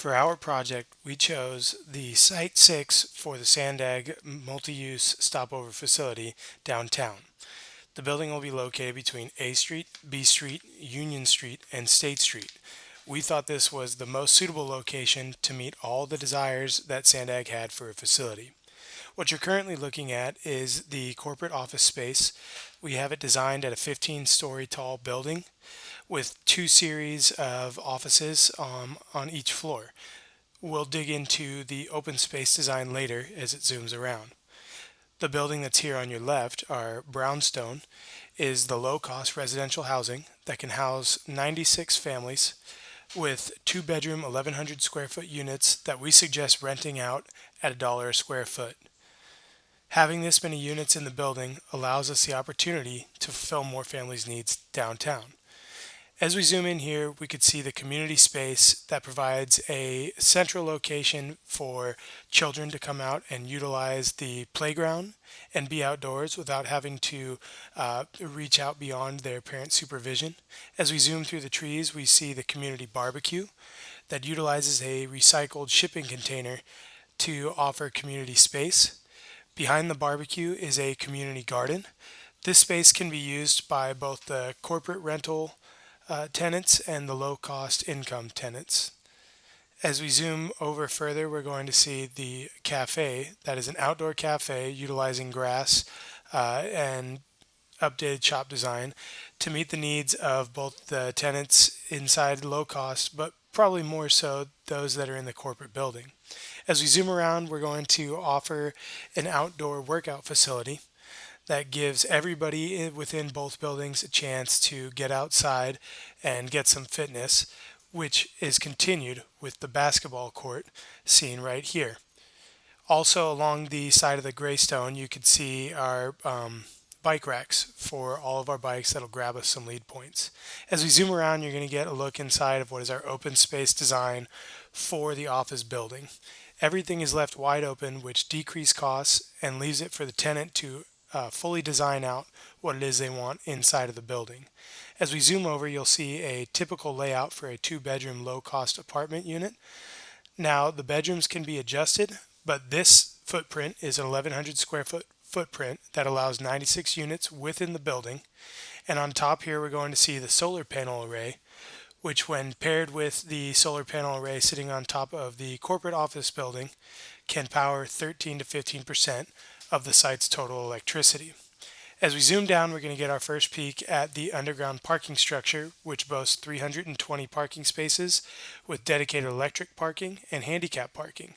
For our project, we chose the Site 6 for the SANDAG multi-use stopover facility downtown. The building will be located between A Street, B Street, Union Street, and State Street. We thought this was the most suitable location to meet all the desires that SANDAG had for a facility. What you're currently looking at is the corporate office space. We have it designed at a 15-story tall building with two series of offices on each floor. We'll dig into the open space design later as it zooms around. The building that's here on your left, our brownstone, is the low-cost residential housing that can house 96 families with two-bedroom 1,100 square foot units that we suggest renting out at $1 a square foot. Having this many units in the building allows us the opportunity to fulfill more families' needs downtown. As we zoom in here, we could see the community space that provides a central location for children to come out and utilize the playground and be outdoors without having to reach out beyond their parent supervision. As we zoom through the trees, we see the community barbecue that utilizes a recycled shipping container to offer community space. Behind the barbecue is a community garden. This space can be used by both the corporate rental tenants and the low-cost income tenants. As we zoom over further, we're going to see the cafe. That is an outdoor cafe utilizing grass and updated shop design to meet the needs of both the tenants inside low cost, but probably more so those that are in the corporate building. As we zoom around, we're going to offer an outdoor workout facility that gives everybody within both buildings a chance to get outside and get some fitness, which is continued with the basketball court seen right here. Also, along the side of the Greystone, you can see our bike racks for all of our bikes that'll grab us some lead points. As we zoom around, you're going to get a look inside of what is our open space design for the office building. Everything is left wide open, which decreases costs and leaves it for the tenant to fully design out what it is they want inside of the building. As we zoom over, you'll see a typical layout for a two-bedroom low-cost apartment unit. Now, the bedrooms can be adjusted, but this footprint is an 1,100 square foot footprint that allows 96 units within the building. And on top here, we're going to see the solar panel array, which when paired with the solar panel array sitting on top of the corporate office building, can power 13 to 15% of the site's total electricity. As we zoom down, we're going to get our first peek at the underground parking structure, which boasts 320 parking spaces with dedicated electric parking and handicap parking.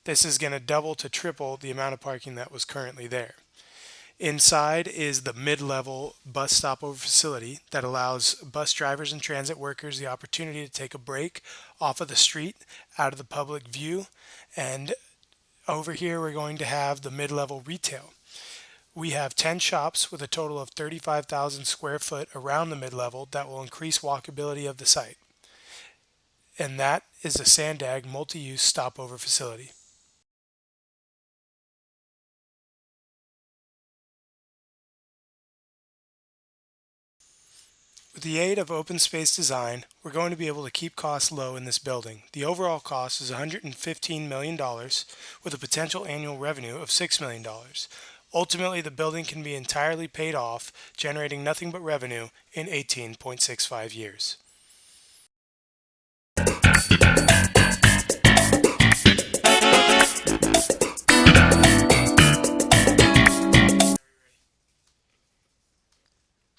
This is going to double to triple the amount of parking that was currently there. Inside is the mid-level bus stopover facility that allows bus drivers and transit workers the opportunity to take a break off of the street, out of the public view, and over here we're going to have the mid-level retail. We have 10 shops with a total of 35,000 square foot around the mid-level that will increase walkability of the site. And that is the SANDAG multi-use stopover facility. With the aid of open space design, we're going to be able to keep costs low in this building. The overall cost is $115 million with a potential annual revenue of $6 million. Ultimately, the building can be entirely paid off, generating nothing but revenue in 18.65 years.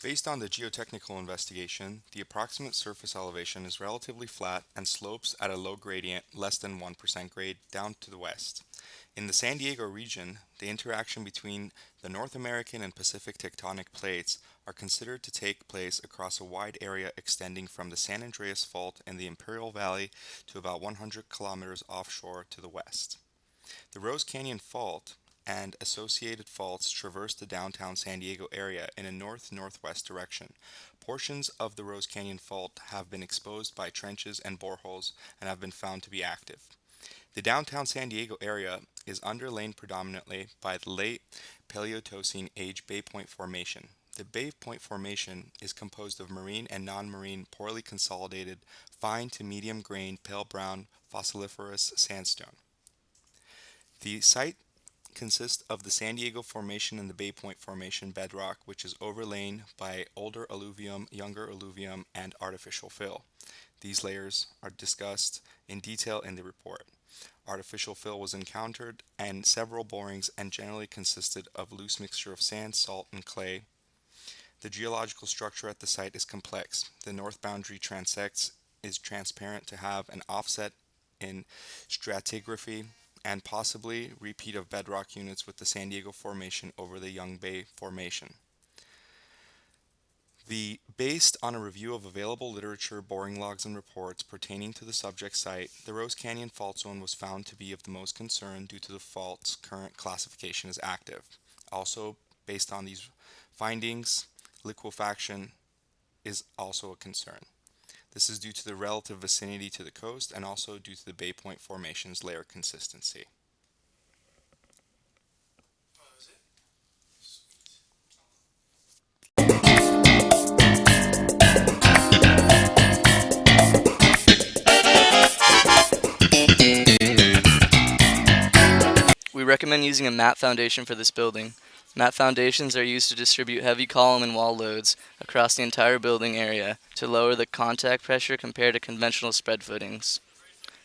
Based on the geotechnical investigation, the approximate surface elevation is relatively flat and slopes at a low gradient, less than 1% grade, down to the west. In the San Diego region, the interaction between the North American and Pacific tectonic plates are considered to take place across a wide area extending from the San Andreas Fault in the Imperial Valley to about 100 kilometers offshore to the west. The Rose Canyon Fault and associated faults traverse the downtown San Diego area in a north-northwest direction. Portions of the Rose Canyon Fault have been exposed by trenches and boreholes and have been found to be active. The downtown San Diego area is underlain predominantly by the late Paleocene age Bay Point Formation. The Bay Point Formation is composed of marine and non-marine poorly consolidated, fine to medium-grained pale brown fossiliferous sandstone. The site consists of the San Diego Formation and the Bay Point Formation bedrock, which is overlain by older alluvium, younger alluvium, and artificial fill. These layers are discussed in detail in the report. Artificial fill was encountered and several borings and generally consisted of loose mixture of sand, salt, and clay. The geological structure at the site is complex. The north boundary transects is transparent to have an offset in stratigraphy and possibly repeat of bedrock units with the San Diego Formation over the Young Bay Formation. Based on a review of available literature, boring logs, and reports pertaining to the subject site, the Rose Canyon Fault Zone was found to be of the most concern due to the fault's current classification as active. Also, based on these findings, liquefaction is also a concern. This is due to the relative vicinity to the coast and also due to the Bay Point Formation's layer consistency. We recommend using a mat foundation for this building. Mat foundations are used to distribute heavy column and wall loads across the entire building area to lower the contact pressure compared to conventional spread footings.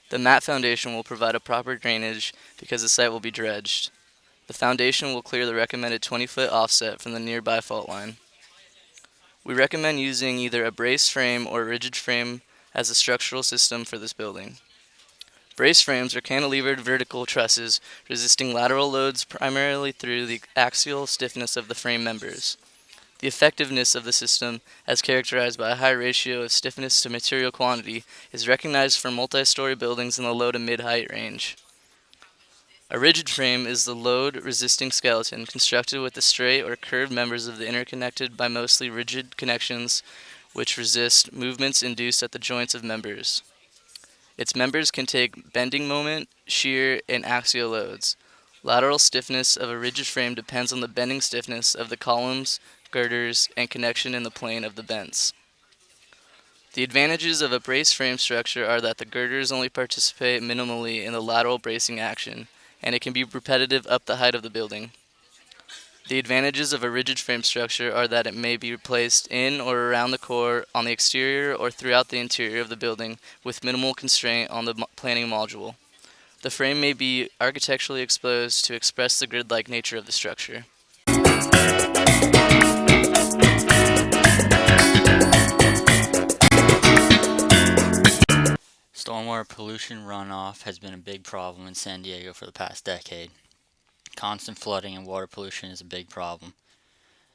The mat foundation will provide a proper drainage because the site will be dredged. The foundation will clear the recommended 20-foot offset from the nearby fault line. We recommend using either a brace frame or a rigid frame as a structural system for this building. Brace frames are cantilevered vertical trusses resisting lateral loads primarily through the axial stiffness of the frame members. The effectiveness of the system, as characterized by a high ratio of stiffness to material quantity, is recognized for multi-story buildings in the low to mid-height range. A rigid frame is the load-resisting skeleton constructed with the straight or curved members of the interconnected by mostly rigid connections which resist movements induced at the joints of members. Its members can take bending moment, shear, and axial loads. Lateral stiffness of a rigid frame depends on the bending stiffness of the columns, girders, and connection in the plane of the bends. The advantages of a brace frame structure are that the girders only participate minimally in the lateral bracing action, and it can be repetitive up the height of the building. The advantages of a rigid frame structure are that it may be placed in or around the core, on the exterior, or throughout the interior of the building with minimal constraint on the planning module. The frame may be architecturally exposed to express the grid-like nature of the structure. Stormwater pollution runoff has been a big problem in San Diego for the past decade. Constant flooding and water pollution is a big problem.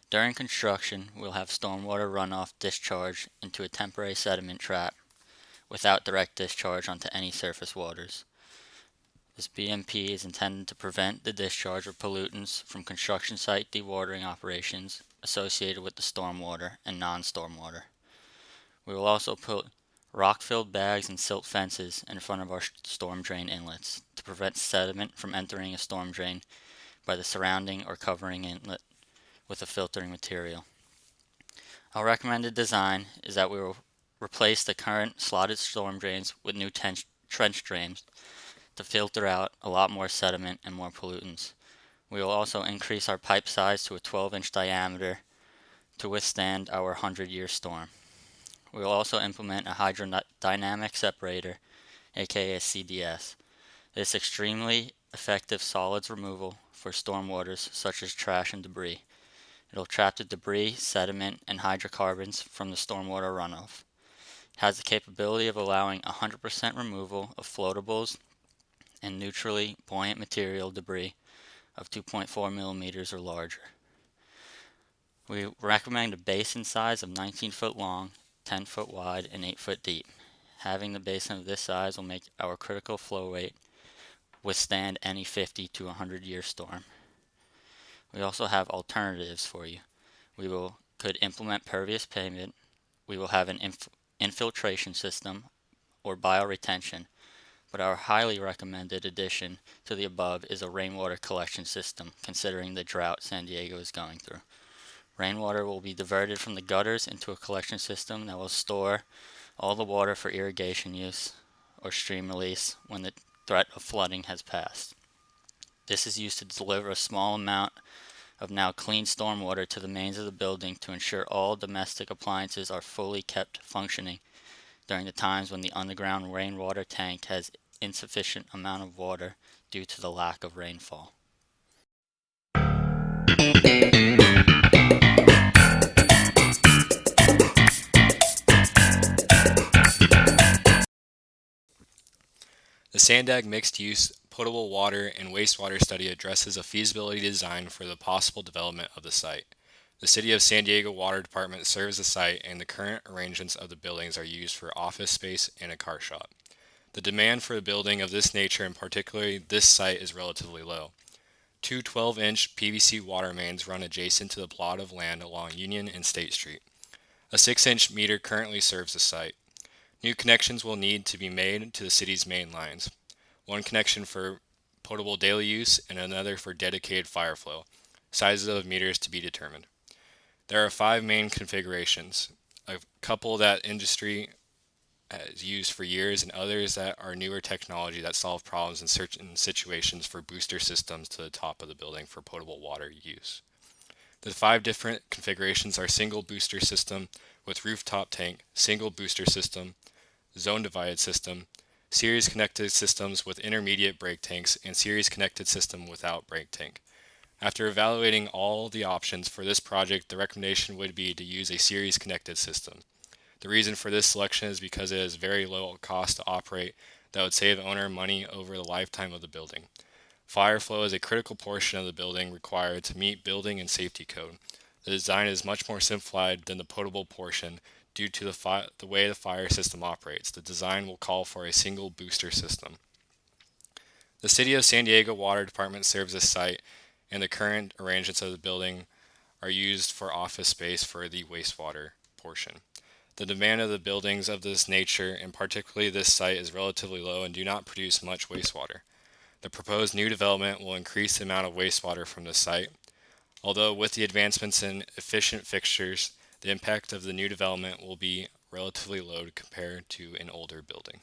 During construction, we'll have stormwater runoff discharged into a temporary sediment trap without direct discharge onto any surface waters. This BMP is intended to prevent the discharge of pollutants from construction site dewatering operations associated with the stormwater and non-stormwater. We will also put rock-filled bags and silt fences in front of our storm drain inlets to prevent sediment from entering a storm drain by the surrounding or covering inlet with a filtering material. Our recommended design is that we will replace the current slotted storm drains with new trench drains to filter out a lot more sediment and more pollutants. We will also increase our pipe size to a 12-inch diameter to withstand our 100-year storm. We will also implement a hydrodynamic separator, aka a CDS. This extremely effective solids removal for stormwaters such as trash and debris. It'll trap the debris, sediment, and hydrocarbons from the stormwater runoff. It has the capability of allowing 100% removal of floatables and neutrally buoyant material debris of 2.4 millimeters or larger. We recommend a basin size of 19 foot long, 10 foot wide, and 8 foot deep. Having the basin of this size will make our critical flow rate withstand any 50 to 100-year storm. We also have alternatives for you. Could implement pervious pavement. We will have an infiltration system or bioretention, but our highly recommended addition to the above is a rainwater collection system, considering the drought San Diego is going through. Rainwater will be diverted from the gutters into a collection system that will store all the water for irrigation use or stream release when the threat of flooding has passed. This is used to deliver a small amount of now clean stormwater to the mains of the building to ensure all domestic appliances are fully kept functioning during the times when the underground rainwater tank has insufficient amount of water due to the lack of rainfall. The SANDAG mixed-use potable water and wastewater study addresses a feasibility design for the possible development of the site. The City of San Diego Water Department serves the site, and the current arrangements of the buildings are used for office space and a car shop. The demand for a building of this nature, and particularly this site, is relatively low. Two 12-inch PVC water mains run adjacent to the plot of land along Union and State Street. A 6-inch meter currently serves the site. New connections will need to be made to the city's main lines. One connection for potable daily use and another for dedicated fire flow. Sizes of meters to be determined. There are 5 main configurations. A couple that industry has used for years and others that are newer technology that solve problems in certain situations for booster systems to the top of the building for potable water use. The 5 different configurations are single booster system with rooftop tank, single booster system, zone divided system, series connected systems with intermediate brake tanks, and series connected system without brake tank. After evaluating all the options for this project, the recommendation would be to use a series connected system. The reason for this selection is because it is very low cost to operate that would save owner money over the lifetime of the building. Fire flow is a critical portion of the building required to meet building and safety code. The design is much more simplified than the potable portion due to the way the fire system operates. The design will call for a single booster system. The City of San Diego Water Department serves this site, and the current arrangements of the building are used for office space for the wastewater portion. The demand of the buildings of this nature, and particularly this site, is relatively low and do not produce much wastewater. The proposed new development will increase the amount of wastewater from the site, although with the advancements in efficient fixtures, the impact of the new development will be relatively low compared to an older building.